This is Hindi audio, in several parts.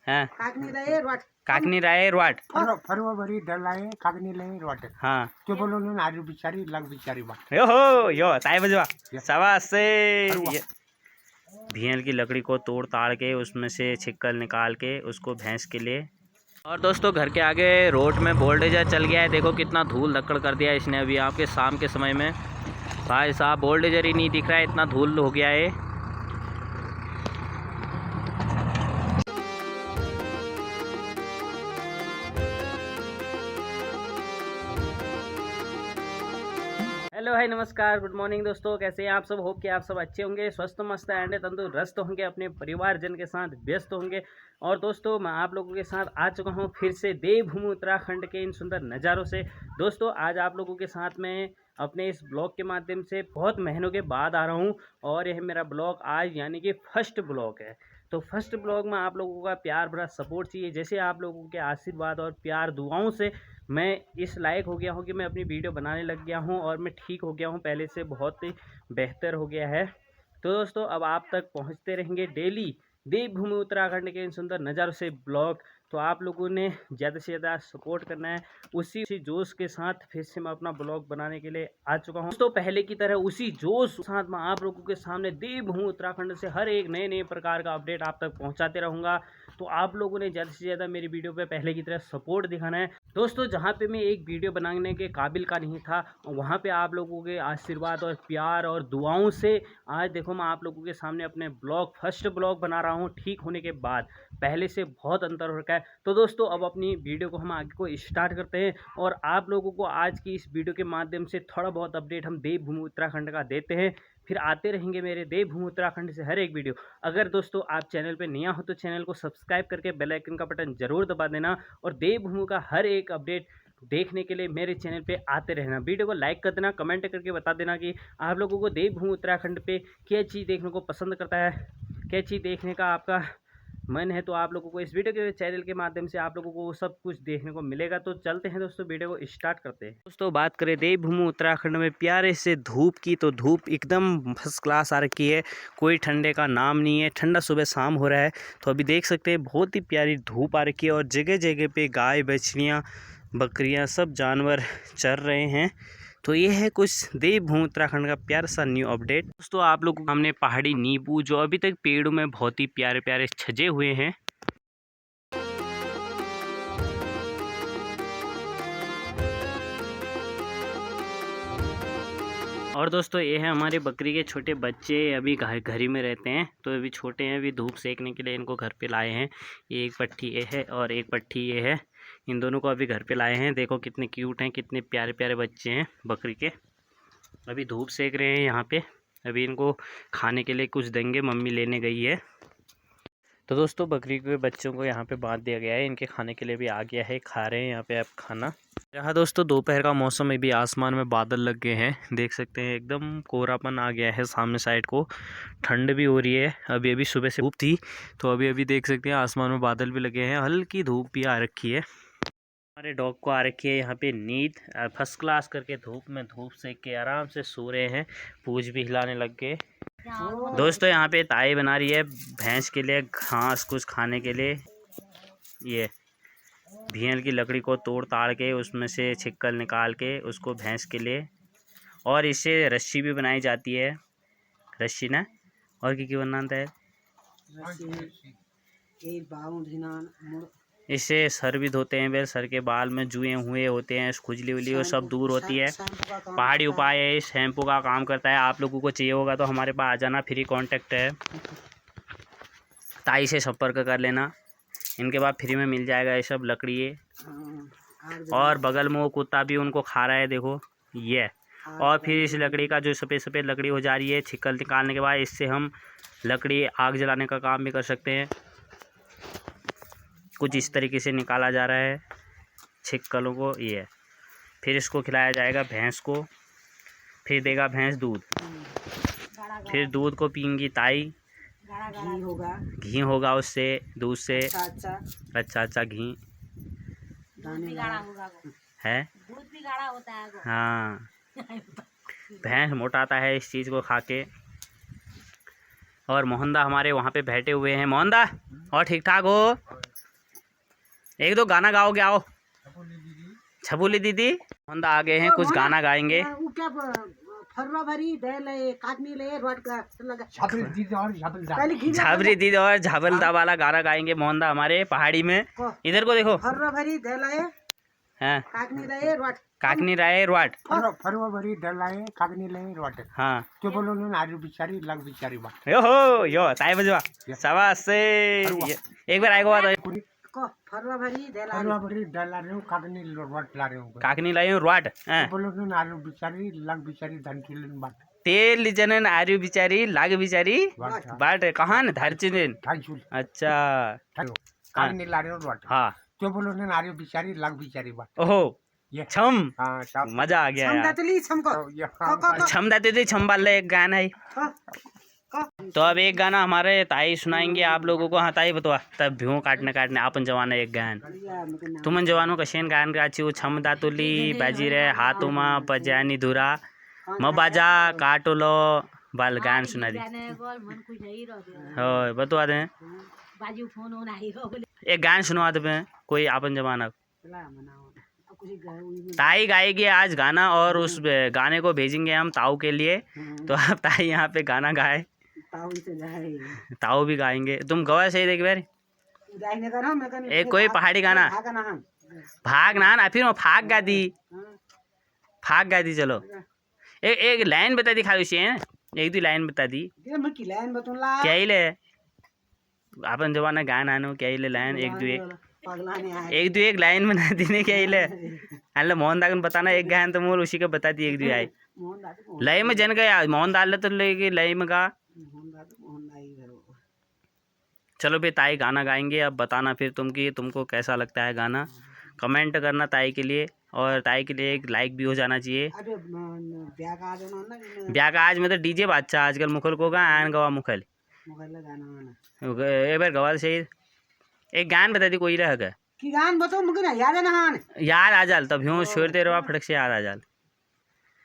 हाँ काकनी राय वाट फरवरी डलाए कागनी लय वाट हाँ ते बोलो ना आरी बिचारी लग बिचारी बा यो हो यो ताई बजवा शाबाश से भेल की लकड़ी को तोड़ ताड़ के उसमें से छिक्कल निकाल के उसको भैंस के लिए। और दोस्तों घर के आगे रोड में बोल्डेजर चल गया है, देखो कितना धूल लकड़ कर दिया है इसने अभी यहाँ के शाम के समय में। भाई साहब बोल्डेजर ही नहीं दिख रहा है, इतना धूल हो गया है। हेलो हाय नमस्कार गुड मॉर्निंग दोस्तों, कैसे हैं आप सब। होप कि आप सब अच्छे होंगे, स्वस्थ मस्त एंड तंदुरुस्त होंगे, अपने परिवारजन के साथ व्यस्त होंगे। और दोस्तों मैं आप लोगों के साथ आ चुका हूं फिर से देवभूमि उत्तराखंड के इन सुंदर नज़ारों से। दोस्तों आज आप लोगों के साथ में अपने इस ब्लॉग के माध्यम से बहुत महीनों के बाद आ रहा हूं और यह मेरा ब्लॉग आज यानी कि फर्स्ट ब्लॉग है। तो फर्स्ट ब्लॉग में आप लोगों का प्यार भरा सपोर्ट चाहिए। जैसे आप लोगों के आशीर्वाद और प्यार दुआओं से मैं इस लायक हो गया हूँ कि मैं अपनी वीडियो बनाने लग गया हूँ और मैं ठीक हो गया हूँ, पहले से बहुत ही बेहतर हो गया है। तो दोस्तों अब आप तक पहुँचते रहेंगे डेली देवभूमि उत्तराखंड के इन सुंदर नज़ारों से ब्लॉग। तो आप लोगों ने ज़्यादा से ज़्यादा सपोर्ट करना है। उसी जोश के साथ फिर से मैं अपना ब्लॉग बनाने के लिए आ चुका हूँ। दोस्तों पहले की तरह उसी जोश के साथ मैं आप लोगों के सामने देवभूमि उत्तराखंड से हर एक नए प्रकार का अपडेट आप तक पहुँचाते रहूँगा। तो आप लोगों ने ज़्यादा से ज़्यादा मेरी वीडियो पे पहले की तरह सपोर्ट दिखाना है। दोस्तों जहाँ पे मैं एक वीडियो बनाने के काबिल का नहीं था, वहाँ पे आप लोगों के आशीर्वाद और प्यार और दुआओं से आज देखो मैं आप लोगों के सामने अपने ब्लॉग फर्स्ट ब्लॉग बना रहा हूँ ठीक होने के बाद। पहले से बहुत अंतर हो रखा है। तो दोस्तों अब अपनी वीडियो को हम आगे को स्टार्ट करते हैं और आप लोगों को आज की इस वीडियो के माध्यम से थोड़ा बहुत अपडेट हम देवभूमि उत्तराखंड का देते हैं। फिर आते रहेंगे मेरे देवभूमि उत्तराखंड से हर एक वीडियो। अगर दोस्तों आप चैनल पे नया हो तो चैनल को सब्सक्राइब करके बेल आइकन का बटन जरूर दबा देना और देवभूमि का हर एक अपडेट देखने के लिए मेरे चैनल पे आते रहना। वीडियो को लाइक कर देना, कमेंट करके बता देना कि आप लोगों को देवभूमि उत्तराखंड पे क्या चीज़ देखने को पसंद करता है, क्या चीज़ देखने का आपका मन है। तो आप लोगों को इस वीडियो के चैनल के माध्यम से आप लोगों को सब कुछ देखने को मिलेगा। तो चलते हैं दोस्तों वीडियो को स्टार्ट करते हैं। दोस्तों बात करें देवभूमि उत्तराखंड में प्यारे से धूप की, तो धूप एकदम फर्स्ट क्लास आ रखी है, कोई ठंडे का नाम नहीं है। ठंडा सुबह शाम हो रहा है तो अभी देख सकते हैं बहुत ही प्यारी धूप आ रखी है और जगह जगह पे गाय बछड़ियाँ बकरियाँ सब जानवर चर रहे हैं। तो ये है कुछ देवभूमि उत्तराखंड का प्यारा सा न्यू अपडेट। दोस्तों आप लोगों के सामने पहाड़ी नींबू जो अभी तक पेड़ों में बहुत ही प्यारे प्यारे छजे हुए हैं। और दोस्तों ये है हमारे बकरी के छोटे बच्चे, अभी घर ही में रहते हैं तो अभी छोटे हैं, अभी धूप सेकने के लिए इनको घर पे लाए हैं। ये एक पट्टी ये है और एक पट्टी ये है, इन दोनों को अभी घर पे लाए हैं। देखो कितने क्यूट हैं, कितने प्यारे प्यारे बच्चे हैं बकरी के। अभी धूप सेक रहे हैं यहाँ पे, अभी इनको खाने के लिए कुछ देंगे, मम्मी लेने गई है। तो दोस्तों बकरी के बच्चों को यहाँ पे बांध दिया गया है, इनके खाने के लिए भी आ गया है, खा रहे हैं यहाँ पे आप खाना। यहाँ दोस्तों दोपहर का मौसम में भी आसमान में बादल लग गए हैं, देख सकते हैं एकदम कोहरापन आ गया है सामने साइड को, ठंड भी हो रही है। अभी अभी सुबह से धूप थी तो अभी अभी देख सकते हैं आसमान में बादल भी लगे हैं, हल्की धूप भी आ रखी है। हमारे डॉग को आ रखी है यहाँ पे नींद, फर्स्ट क्लास करके धूप सेक के आराम से सो रहे हैं, पूंछ भी हिलाने लग गए। दोस्तों यहाँ पे ताई बना रही है भैंस के लिए घास कुछ खाने के लिए। ये भेल की लकड़ी को तोड़ ताड़ के उसमें से छिक्कल निकाल के उसको भैंस के लिए, और इससे रस्सी भी बनाई जाती है। रस्सी ना और क्या बनाता है, इससे सर भी धोते हैं, सर के बाल में जुए हुए होते हैं, खुजली उजली वो सब दूर होती है। पहाड़ी उपाय है, शैम्पू का काम करता है। आप लोगों को चाहिए होगा तो हमारे पास आ जाना, फ्री कांटेक्ट है, ताई से संपर्क कर लेना, इनके बाद फ्री में मिल जाएगा ये सब लकड़ी। और बगल में वो कुत्ता भी उनको खा रहा है, देखो ये। और फिर इस लकड़ी का जो सफ़ेद सफ़ेद लकड़ी हो जा रही है, छिक्कल निकालने के बाद इससे हम लकड़ी आग जलाने का काम भी कर सकते हैं। कुछ इस तरीके से निकाला जा रहा है छिक्कलों को, ये। फिर इसको खिलाया जाएगा भैंस को, फिर देगा भैंस दूध, फिर दूध को पीएंगी ताई, घी होगा उससे, दूध से अच्छा घी है, दूध भी गाढ़ा होता है। हाँ भैंस मोटाता है इस चीज़ को खा के। और मोहनदा हमारे वहाँ पे बैठे हुए हैं। मोहनदा और ठीक ठाक हो? एक दो गाना गाओगे? आओ। छबूली दीदी मोहनदा आ गए हैं, कुछ गाना गाएंगे। झाबरी दीदी और झाबलदा वाला गाना गाएंगे मोहनदा हमारे पहाड़ी में। इधर को देखो। हाँ काकनी राय रोट। फरवा भरी डलाए कागनी लय रोट। हाँ तो बोलो ना आरु बिचारी लग बिचारी बात। यो हो यो ताई बजवा शाबाश से। एक बार आएगा बात। फरवा भरी डला रहे हो कागनी रोट ला रहे हो। काकनी लायो रोट। तो बोलो ना आरु बिचारी लग बिचारी धन किलन बात। तेल जनन आरु बिचारी लाग बिचारी बाट कहाँ न धरचिन। अच्छा कागनी ला रहे हो रोट। हाँ तो बोलो ना आरु बिचारी लग बिचारी बात। ओहो ये छम हाँ मजा आ गया यार। छम दाते थे छम वाले एक गाना है। तो अब एक गाना हमारे ताई सुनाएंगे आप लोगों को। हाँ ताई बतवा तब भ्यू काटने अपन जवाना एक गान तुमन जवानों कशेन गान गाची छम दातुली बाजी रे हाथों में पजानी धुरा म बाजा काटो लो बाल गान सुना दी। हो बतवा दे एक गान सुनवा दे कोई अपन जमाना। ताई गाएगी आज गाना और उस गाने को भेजेंगे हम ताऊ के लिए। तो आप ताई यहाँ पे गाना गाए। ताऊ भी गाएंगे। तुम गवा सही देख बार एक कोई पहाड़ी गाना भाग ना फिर वो फाग गा दी चलो। एक लाइन बता दी खाली है एक दो लाइन बता दी क्या ही ले अपन जमाना गाना आनो क्या ही ले लाइन एक दो एक लाइन बना दी ने क्या ही ले अल्लाह मोहन दागन बताना एक गान तो मोर उसी का बता दी एक दो आई लय में जन गया मोहन दाल तो लेके लय में गा। चलो फिर ताई गाना गाएंगे। अब बताना फिर तुमको कैसा लगता है गाना। कमेंट करना ताई के लिए और ताई के लिए एक लाइक भी हो जाना चाहिए। ब्याह का आज में तो डीजे बादशाह आजकल मुखल को गा आन गवा मुखल एक बार गवाल से एक गान बता दी कोई रहेगा की गान बताओ मुझे ना याद है ना याद आ जाल तब ह्यूँ छोड़ते रहो फटक से याद आ जाल।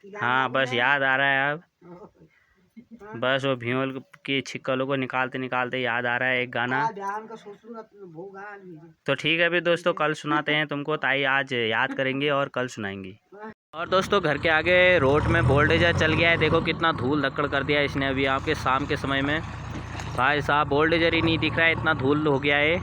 हाँ बस याद आ रहा है अब बस वो भ्योल की छिक्कलों को निकालते याद आ रहा है एक गाना। तो ठीक है फिर दोस्तों कल सुनाते हैं तुमको। ताई आज याद करेंगे और कल सुनाएंगे। और दोस्तों घर के आगे रोड में बोल्डेजर चल गया है। देखो कितना धूल धक्कड़ कर दिया है इसने अभी आपके शाम के समय में। भाई साहब बोल्डेजर ही नहीं दिख रहा है इतना धूल हो गया है।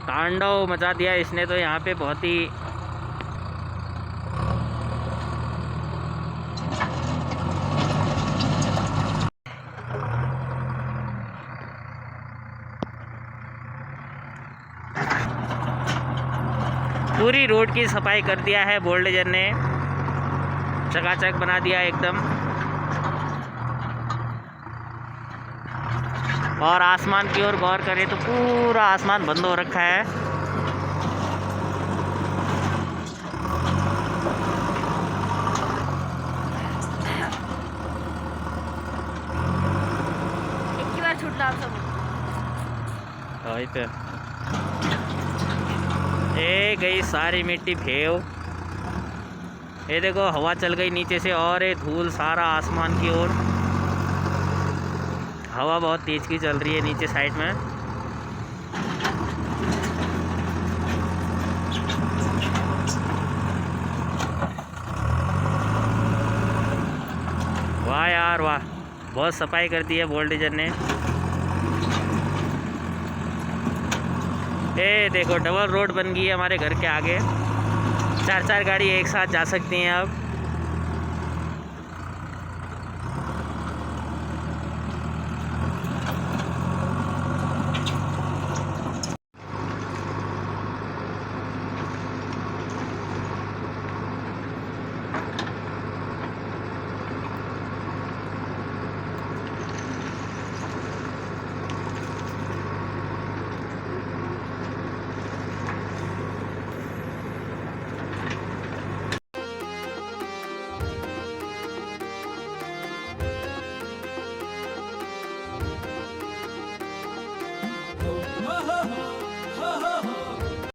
तांडव मचा दिया इसने तो यहाँ पे बहुत ही। पूरी रोड की सफाई कर दिया है बोल्डेजर ने चकाचक बना दिया एकदम। और आसमान की ओर गौर करें तो पूरा आसमान बंद हो रखा है। एक ही बार छूटला आप सब वही पे ए गई सारी मिट्टी भेव। ये देखो हवा चल गई नीचे से और ये धूल सारा आसमान की ओर। हवा बहुत तेज की चल रही है नीचे साइड में। वाह यार वाह बहुत सफाई कर दी है बोल्डेजर ने। ए देखो डबल रोड बन गई है हमारे घर के आगे। 4 गाड़ी एक साथ जा सकती हैं अब।